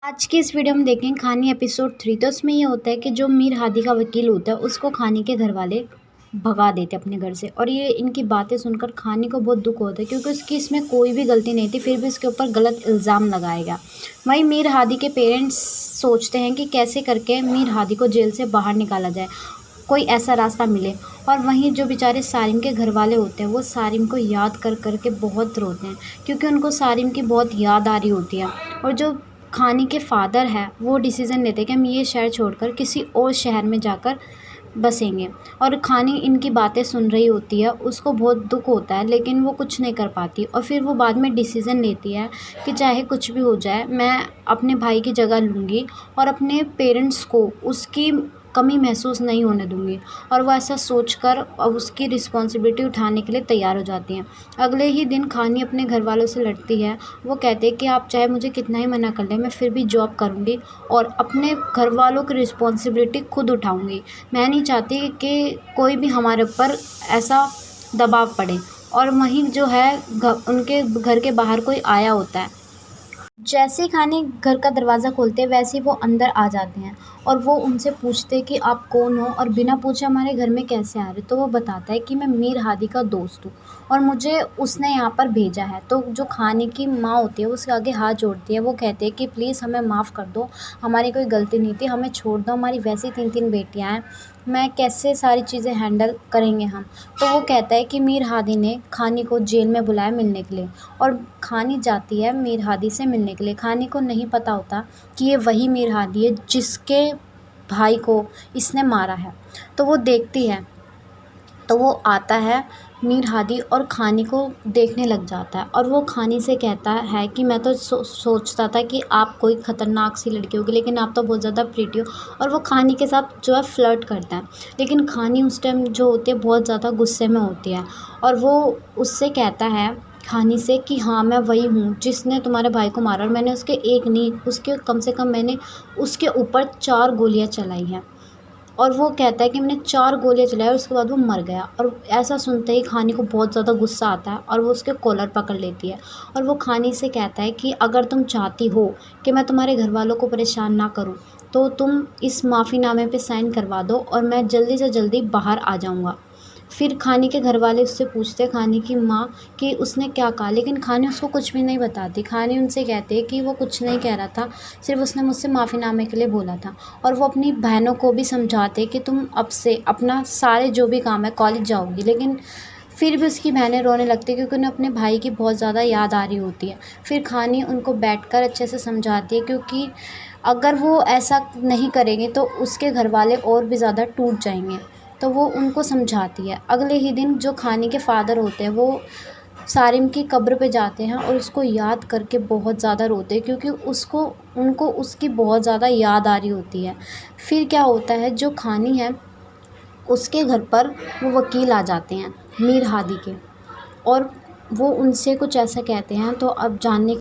आज की इस वीडियो में देखें खानी एपिसोड 3। तो उसमें ये होता है कि जो मीर हादी का वकील होता है उसको खानी के घर वाले भगा देते अपने घर से। और ये इनकी बातें सुनकर खानी को बहुत दुख होता है क्योंकि उसकी इसमें कोई भी गलती नहीं थी, फिर भी उसके ऊपर गलत इल्ज़ाम लगाया गया। वहीं मीर हादी के पेरेंट्स सोचते हैं कि कैसे करके मीर हादी को जेल से बाहर निकाला जाए, कोई ऐसा रास्ता मिले। और वहीं जो बेचारे सारिम के घर वाले होते हैं वो सारिम को याद कर कर के बहुत रोते हैं क्योंकि उनको सारिम की बहुत याद आ रही होती है। और जो खानी के फादर है वो डिसीज़न लेते हैं कि हम ये शहर छोड़कर किसी और शहर में जाकर बसेंगे। और खानी इनकी बातें सुन रही होती है, उसको बहुत दुख होता है लेकिन वो कुछ नहीं कर पाती। और फिर वो बाद में डिसीज़न लेती है कि चाहे कुछ भी हो जाए मैं अपने भाई की जगह लूँगी और अपने पेरेंट्स को उसकी कमी महसूस नहीं होने दूँगी। और वो ऐसा सोचकर अब उसकी रिस्पॉन्सिबिलिटी उठाने के लिए तैयार हो जाती हैं। अगले ही दिन खानी अपने घर वालों से लड़ती है। वो कहते हैं कि आप चाहे मुझे कितना ही मना कर लें, मैं फिर भी जॉब करूँगी और अपने घर वालों की रिस्पॉन्सिबिलिटी खुद उठाऊँगी। मैं नहीं चाहती कि कोई भी हमारे ऊपर ऐसा दबाव पड़े। और वहीं जो है उनके घर के बाहर कोई आया होता है। जैसे ही खानी घर का दरवाज़ा खोलते हैं वैसे ही वो अंदर आ जाते हैं और वो उनसे पूछते हैं कि आप कौन हो और बिना पूछे हमारे घर में कैसे आ रहे। तो वो बताता है कि मैं मीर हादी का दोस्त हूँ और मुझे उसने यहाँ पर भेजा है। तो जो खानी की माँ होती है वो उसके आगे हाथ जोड़ती है। वो कहते हैं कि प्लीज़ हमें माफ़ कर दो, हमारी कोई गलती नहीं थी, हमें छोड़ दो, हमारी वैसे ही 3-3 बेटियाँ हैं, मैं कैसे सारी चीज़ें हैंडल करेंगे हम। तो वो कहता है कि मीर हादी ने खानी को जेल में बुलाया मिलने के लिए और खानी जाती है मीर हादी से मिलने के लिए। खानी को नहीं पता होता कि ये वही मीर हादी है जिसके भाई को इसने मारा है। तो वो देखती है, तो वो आता है मीर हादी और खानी को देखने लग जाता है और वो खानी से कहता है कि मैं तो सोचता था कि आप कोई ख़तरनाक सी लड़की होगी लेकिन आप तो बहुत ज़्यादा प्रीटी हो। और वो खानी के साथ जो है फ्लर्ट करता है, लेकिन खानी उस टाइम जो होती है बहुत ज़्यादा गुस्से में होती है। और वो उससे कहता है खानी से कि हाँ मैं वही हूँ जिसने तुम्हारे भाई को मारा और मैंने उसके एक नहीं उसके कम से कम मैंने उसके ऊपर 4 गोलियाँ चलाई हैं। और वो कहता है कि मैंने 4 गोलियाँ चलाई और उसके बाद वो मर गया। और ऐसा सुनते ही खानी को बहुत ज़्यादा गुस्सा आता है और वो उसके कॉलर पकड़ लेती है। और वो खानी से कहता है कि अगर तुम चाहती हो कि मैं तुम्हारे घर वालों को परेशान ना करूं तो तुम इस माफ़ीनामे पे साइन करवा दो और मैं जल्दी से जल्दी बाहर आ जाऊंगा। फिर खानी के घर वाले उससे पूछते हैं खानी की माँ कि उसने क्या कहा, लेकिन खानी उसको कुछ भी नहीं बताती। खानी उनसे कहते हैं कि वो कुछ नहीं कह रहा था, सिर्फ उसने मुझसे माफ़ीनामे के लिए बोला था। और वो अपनी बहनों को भी समझाते कि तुम अब से अपना सारे जो भी काम है कॉलेज जाओगी। लेकिन फिर भी उसकी बहनें रोने लगती है क्योंकि उन्हें अपने भाई की बहुत ज़्यादा याद आ रही होती है। फिर खानी उनको बैठकर अच्छे से समझाती है क्योंकि अगर वो ऐसा नहीं करेंगे तो उसके घर वाले और भी ज़्यादा टूट जाएंगे। तो वो उनको समझाती है। अगले ही दिन जो खानी के फादर होते हैं वो सारिम की कब्र पे जाते हैं और उसको याद करके बहुत ज़्यादा रोते हैं क्योंकि उसको उनको उसकी बहुत ज़्यादा याद आ रही होती है। फिर क्या होता है, जो खानी है उसके घर पर वो वकील आ जाते हैं मीर हादी के और वो उनसे कुछ ऐसा कहते हैं। तो अब जानने